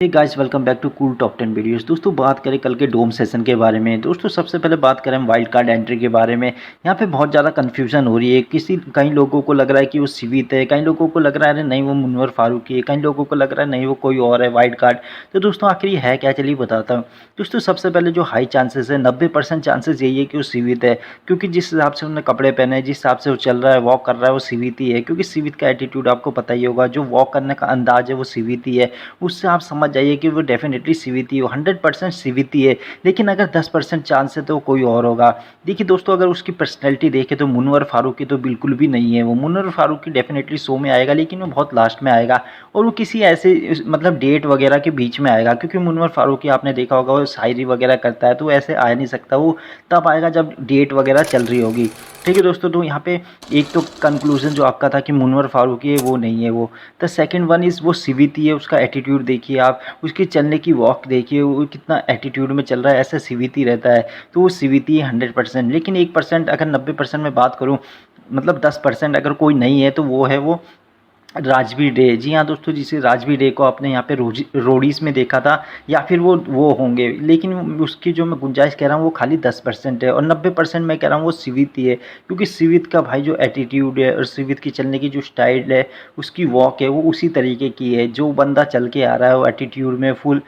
Hey guys, welcome back to cool top 10 videos. दोस्तों, बात करें कल के डोम सेशन के बारे में। दोस्तों, सबसे पहले बात करें हम वाइल्ड कार्ड एंट्री के बारे में। यहाँ पे बहुत ज़्यादा कन्फ्यूजन हो रही है। कई लोगों को लग रहा है कि वो सीवित है, कई लोगों को लग रहा है अरे नहीं वो मुनव्वर फारूकी है, कई लोगों को लग रहा है नहीं वो कोई और है वाइल्ड कार्ड। तो दोस्तों, आखिर ये है क्या, चलिए बताता हूँ। दोस्तों, सबसे पहले जो हाई चांसेस है, 90% चांसेस यही है कि वो सीवित है, क्योंकि जिस हिसाब से उन्होंने कपड़े पहने हैं, जिस हिसाब से वो चल रहा है, वॉक कर रहा है, वो सीवित ही है। क्योंकि सीवित का एटीट्यूड आपको पता ही होगा, जो वॉक करने का अंदाज है वो सीवित ही है। उससे आप समझ जाइए कि वो डेफिनेटली सीवीती है, 100% सीवीती है। लेकिन अगर 10% चांस है तो कोई और होगा। देखिए दोस्तों, अगर उसकी पर्सनैलिटी देखें तो मुनव्वर फारूकी तो बिल्कुल भी नहीं है। वो मुनव्वर फारूकी डेफिनेटली शो में आएगा, लेकिन वो बहुत लास्ट में आएगा और वो किसी ऐसे मतलब डेट वगैरह के बीच में आएगा। क्योंकि मुनव्वर फारूकी आपने देखा होगा वो शायरी वगैरह करता है, तो वो ऐसे आ नहीं सकता। वो तब आएगा जब डेट वगैरह चल रही होगी। ठीक है दोस्तों, तो यहाँ पे एक तो कंक्लूजन जो आपका था कि मुनव्वर फारूकी है, वो नहीं है। वो द सेकंड वन इज़ वो सीवीती है। उसका एटीट्यूड देखिए आप, उसकी चलने की वॉक देखिए, वो कितना एटीट्यूड में चल रहा है, ऐसा सीवीती रहता है। तो वो सीवीती है 100%। लेकिन 1% अगर 90% में बात करूँ, मतलब 10% अगर कोई नहीं है तो वो है वो राजवीर डे। जी हाँ दोस्तों, जिसे राजवीर डे को आपने यहाँ पे रोडीज में देखा था, या फिर वो होंगे। लेकिन उसकी जो मैं गुंजाइश कह रहा हूँ वो खाली 10% है, और 90% मैं कह रहा हूँ वो सीवित ही है। क्योंकि सीवित का भाई जो एटीट्यूड है और सीवित की चलने की जो स्टाइल है, उसकी वॉक है, वो उसी तरीके की है। जो बंदा चल के आ रहा है वो एटीट्यूड में फुल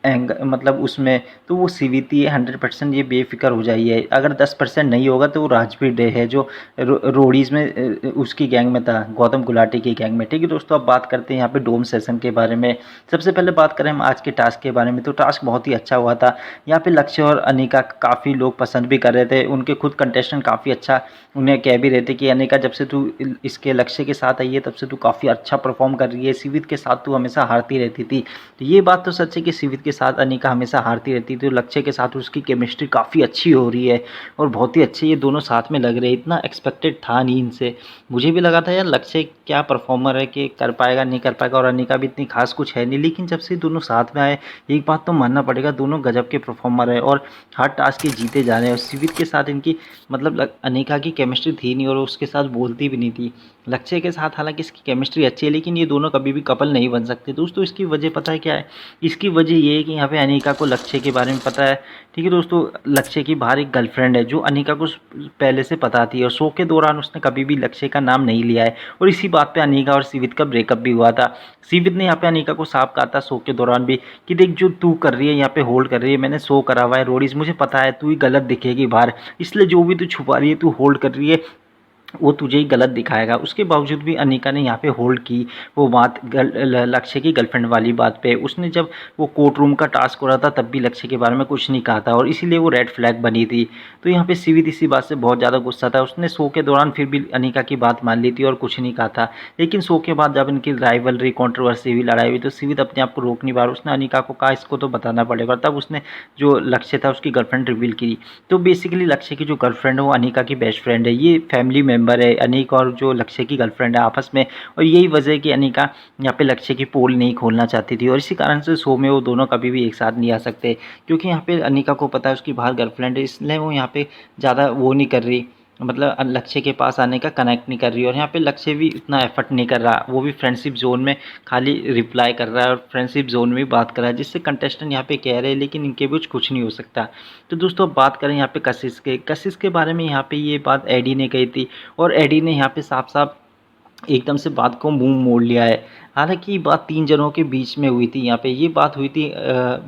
मतलब उसमें, तो वो सीवित ही है 100%। ये बेफिक्र हो जाइए। अगर 10% नहीं होगा तो वो राजवीर डे है, जो रोडीज में उसकी गैंग में था, गौतम गुलाटी की गैंग में। ठीक है दोस्तों, अब बात करते हैं यहाँ पे डोम सेशन के बारे में। सबसे पहले बात करें हम आज के टास्क के बारे में, तो टास्क बहुत ही अच्छा हुआ था। यहाँ पे लक्ष्य और अनिका काफ़ी लोग पसंद भी कर रहे थे। उनके खुद कंटेस्टेंट काफ़ी अच्छा उन्हें कह भी रहे थे कि अनिका, जब से तू इसके लक्ष्य के साथ आई है तब से तू काफ़ी अच्छा परफॉर्म कर रही है। सीवित के साथ तू हमेशा हारती रहती थी। तो ये बात तो सच है कि सीवित के साथ अनिका हमेशा हारती रहती थी। तो लक्ष्य के साथ उसकी केमिस्ट्री काफ़ी अच्छी हो रही है और बहुत ही अच्छे ये दोनों साथ में लग रहे हैं। इतना एक्सपेक्टेड था नहीं इनसे। मुझे भी लगा था यार लक्ष्य क्या परफॉर्मर है, कि कर पाएगा नहीं कर पाएगा, और अनिका भी इतनी खास कुछ है नहीं। लेकिन जब से दोनों साथ में आए, एक बात तो मानना पड़ेगा, दोनों गजब के परफॉर्मर है और हर टास्क के जीते जा रहे हैं। और सीवित के साथ इनकी मतलब अनिका की केमिस्ट्री थी नहीं और उसके साथ बोलती भी नहीं थी। लक्ष्य के साथ हालांकि इसकी केमिस्ट्री अच्छी है, लेकिन ये दोनों कभी भी कपल नहीं बन सकते दोस्तों। इसकी वजह पता है क्या है? इसकी वजह ये है कि यहाँ पे अनिका को लक्ष्य के बारे में पता है। ठीक है दोस्तों, लक्ष्य की बाहर एक गर्लफ्रेंड है जो अनिका को पहले से पता थी, और शो के दौरान उसने कभी भी लक्ष्य का नाम नहीं लिया है। और इसी बात पे अनिका और सीवित का ब्रेकअप भी हुआ था। सीवित ने यहाँ पे अनिका को साफ कहा था शो के दौरान भी कि देख, जो तू कर रही है यहाँ पे होल्ड कर रही है, मैंने शो करा हुआ है रोडीज, मुझे पता है तू ही गलत दिखेगी बाहर, इसलिए जो भी तू छुपा रही है, तू होल्ड कर रही है, वो तुझे ही गलत दिखाएगा। उसके बावजूद भी अनिका ने यहाँ पे होल्ड की वो बात लक्ष्य की गर्लफ्रेंड वाली बात पे। उसने जब वो कोर्ट रूम का टास्क हो रहा था तब भी लक्ष्य के बारे में कुछ नहीं कहा था, और इसीलिए वो रेड फ्लैग बनी थी। तो यहाँ पे सीवित इसी बात से बहुत ज़्यादा गुस्सा था। उसने शो के दौरान फिर भी अनिका की बात मान ली थी और कुछ नहीं कहा था। लेकिन शो के बाद जब इनकी राइवलरी कॉन्ट्रोवर्सी हुई, लड़ाई हुई, तो सीवित अपने आप को रोक नहीं पा रहा। उसने अनिका को कहा इसको तो बताना पड़ेगा, तब उसने जो लक्ष्य था उसकी गर्लफ्रेंड रिवील की। तो बेसिकली लक्ष्य की जो गर्लफ्रेंड है वो अनिका की बेस्ट फ्रेंड है। ये फैमिली मेम्बर है अनिका और जो लक्ष्य की गर्लफ्रेंड है आपस में। और यही वजह है कि अनिका यहाँ पे लक्ष्य की पोल नहीं खोलना चाहती थी, और इसी कारण से शो में वो दोनों कभी भी एक साथ नहीं आ सकते। क्योंकि यहाँ पे अनिका को पता है उसकी बाहर गर्लफ्रेंड है, इसलिए वो यहाँ पे ज़्यादा वो नहीं कर रही, मतलब लक्ष्य के पास आने का कनेक्ट नहीं कर रही। और यहाँ पे लक्ष्य भी इतना एफर्ट नहीं कर रहा, वो भी फ्रेंडशिप जोन में खाली रिप्लाई कर रहा है और फ्रेंडशिप जोन में भी बात कर रहा है, जिससे कंटेस्टेंट यहाँ पे कह रहे हैं, लेकिन इनके बीच कुछ नहीं हो सकता। तो दोस्तों, अब बात करें यहाँ पे कशिश के बारे में। यहाँ पे ये बात एडी ने कही थी, और एडी ने यहाँ पे साफ साफ एकदम से बात को मुंह मोड़ लिया है। हालांकि ये बात 3 जनों के बीच में हुई थी। यहाँ पे ये बात हुई थी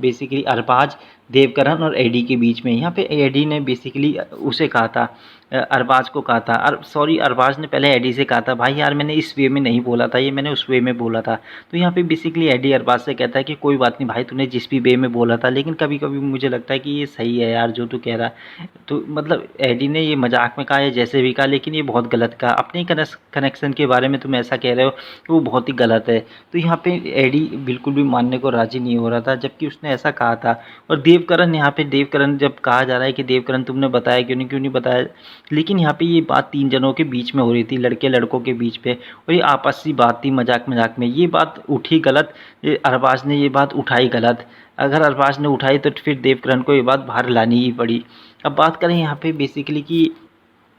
बेसिकली अरबाज, देवकरण और एडी के बीच में। यहाँ पे एडी ने बेसिकली उसे कहा था, अरबाज को कहा था, सॉरी, अरबाज ने पहले एडी से कहा था भाई यार मैंने इस वे में नहीं बोला था, ये मैंने उस वे में बोला था। तो यहाँ पे बेसिकली एडी अरबाज से कहता है कि कोई बात नहीं भाई, तूने जिस भी वे में बोला था, लेकिन कभी कभी मुझे लगता है कि ये सही है यार जो तू कह रहा है। तो मतलब एडी ने ये मजाक में कहा या जैसे भी कहा, लेकिन ये बहुत गलत कहा। अपने कनेक्शन के बारे में तुम ऐसा कह रहे हो, वो बहुत ही गलत है। तो यहाँ पे एडी बिल्कुल भी मानने को राजी नहीं हो रहा था, जबकि उसने ऐसा कहा था। और देवकरण, यहाँ पे देवकरण जब कहा जा रहा है कि देवकरण तुमने बताया क्यों नहीं बताया, लेकिन यहाँ पे ये बात 3 जनों के बीच में हो रही थी, लड़के लड़कों के बीच पे, और ये आपसी बात थी, मजाक मजाक में ये बात उठी गलत। ये अरबाज ने ये बात उठाई गलत। अगर अरबाज ने उठाई तो फिर देवकरण को ये बात बाहर लानी ही पड़ी। अब बात करें यहाँ पे बेसिकली कि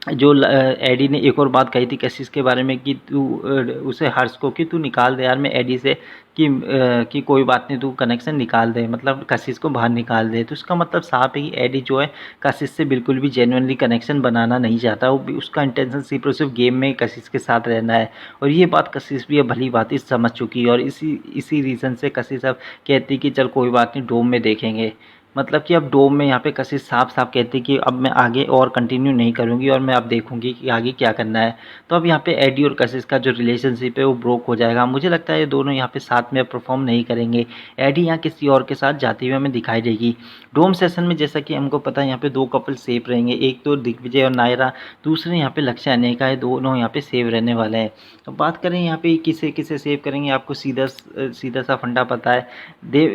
जो एडी ने एक और बात कही थी कशिश के बारे में कि तू उसे हर्ष को कि तू निकाल दे यार मैं एडी से कि कोई बात नहीं तू कनेक्शन निकाल दे, मतलब कशिश को बाहर निकाल दे। तो इसका मतलब साफ है कि एडी जो है कशिश से बिल्कुल भी जेन्युइनली कनेक्शन बनाना नहीं चाहता, वो भी उसका इंटेंशन सिर्फ और सिर्फ गेम में कशिश के साथ रहना है। और ये बात कशिश भी अब भली बात समझ चुकी है और इसी रीज़न से कशिश अब कहती कि चल कोई बात नहीं डोम में देखेंगे। मतलब कि अब डोम में यहाँ पे कशिश साफ-साफ कहती है कि अब मैं आगे और कंटिन्यू नहीं करूँगी और मैं अब देखूँगी कि आगे क्या करना है। तो अब यहाँ पे एडी और कशिश का जो रिलेशनशिप है वो ब्रोक हो जाएगा। मुझे लगता है ये दोनों यहाँ पे साथ में परफॉर्म नहीं करेंगे। एडी यहाँ किसी और के साथ जाती हुई हमें दिखाई देगी। डोम सेशन में जैसा कि हमको पता है यहाँ पे 2 कपल सेफ रहेंगे, एक तो दिग्विजय और नायरा, दूसरे यहाँ पे लक्ष्य अनेका है, दोनों यहाँ पे सेफ रहने वाले हैं। अब बात करें यहाँ पे किसे सेव करेंगे, आपको सीधा सा फंडा पता है।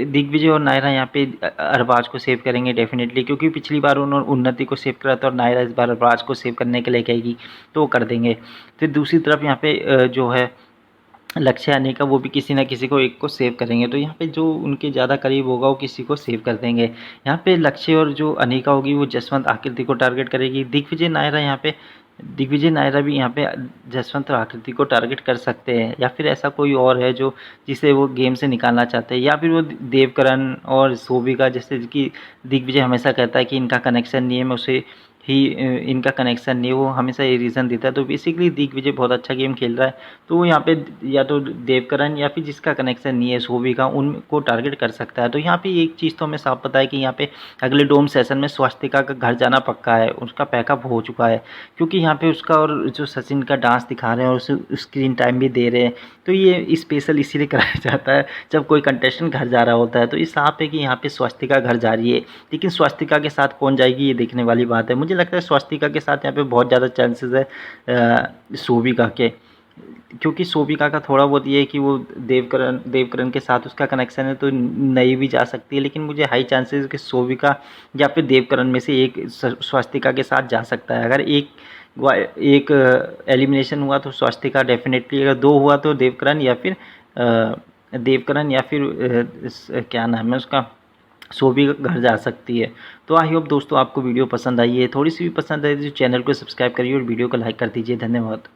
दिग्विजय और नायरा यहाँ पे अरबाज को सेव करेंगे डेफिनेटली, क्योंकि पिछली बार उन्होंने उन्नति को सेव करा था और नायरा इस बार अरबाज को सेव करने के लिए कहेगी तो वो कर देंगे। फिर दूसरी तरफ यहाँ पे जो है लक्ष्य आने का, वो भी किसी ना किसी को एक को सेव करेंगे। तो यहाँ पे जो उनके ज़्यादा करीब होगा वो किसी को सेव कर देंगे। यहाँ पे लक्ष्य और जो अनिका होगी वो जसवंत आकृति को टारगेट करेगी। दिग्विजय नायरा भी यहाँ पे जसवंत और आकृति को टारगेट कर सकते हैं, या फिर ऐसा कोई और है जो जिसे वो गेम से निकालना चाहते हैं, या फिर वो देवकरण और शोभिका, जैसे कि दिग्विजय हमेशा कहता है कि इनका कनेक्शन नहीं है, मैं उसे ही इनका कनेक्शन नहीं है, वो हमेशा ये रीज़न देता है। तो बेसिकली दिग्विजय बहुत अच्छा गेम खेल रहा है, तो वो यहाँ पे या तो देवकरण या फिर जिसका कनेक्शन नहीं है शोभिका, उनको टारगेट कर सकता है। तो यहाँ पे एक चीज़ तो हमें साफ पता है कि यहाँ पे अगले डोम सेशन में स्वास्तिका का घर जाना पक्का है, उसका पैकअप हो चुका है, क्योंकि यहाँ पे उसका और जो सचिन का डांस दिखा रहे हैं और उसे स्क्रीन टाइम भी दे रहे हैं। तो ये स्पेशल इसीलिए कराया जाता है जब कोई कंटेस्टेंट घर जा रहा होता है। तो ये साफ है कि यहाँ पे स्वास्तिका घर जा रही है, लेकिन स्वास्तिका के साथ कौन जाएगी ये देखने वाली बात है। मुझे लगता है स्वास्तिका के साथ यहाँ पे बहुत ज़्यादा चांसेस है शोभिका के, क्योंकि शोभिका का थोड़ा बहुत ये है कि वो देवकरण के साथ उसका कनेक्शन है, तो नई भी जा सकती है, लेकिन मुझे हाई चांसेस है कि शोभिका या फिर देवकरण में से एक स्वास्तिका के साथ जा सकता है। अगर एक एलिमिनेशन हुआ तो स्वास्तिका डेफिनेटली, अगर 2 हुआ तो देवकरण या फिर क्या नाम है उसका, शोभिका घर जा सकती है। तो आई होप दोस्तों आपको वीडियो पसंद आई है, थोड़ी सी भी पसंद आई तो चैनल को सब्सक्राइब करिए और वीडियो को लाइक कर दीजिए। धन्यवाद।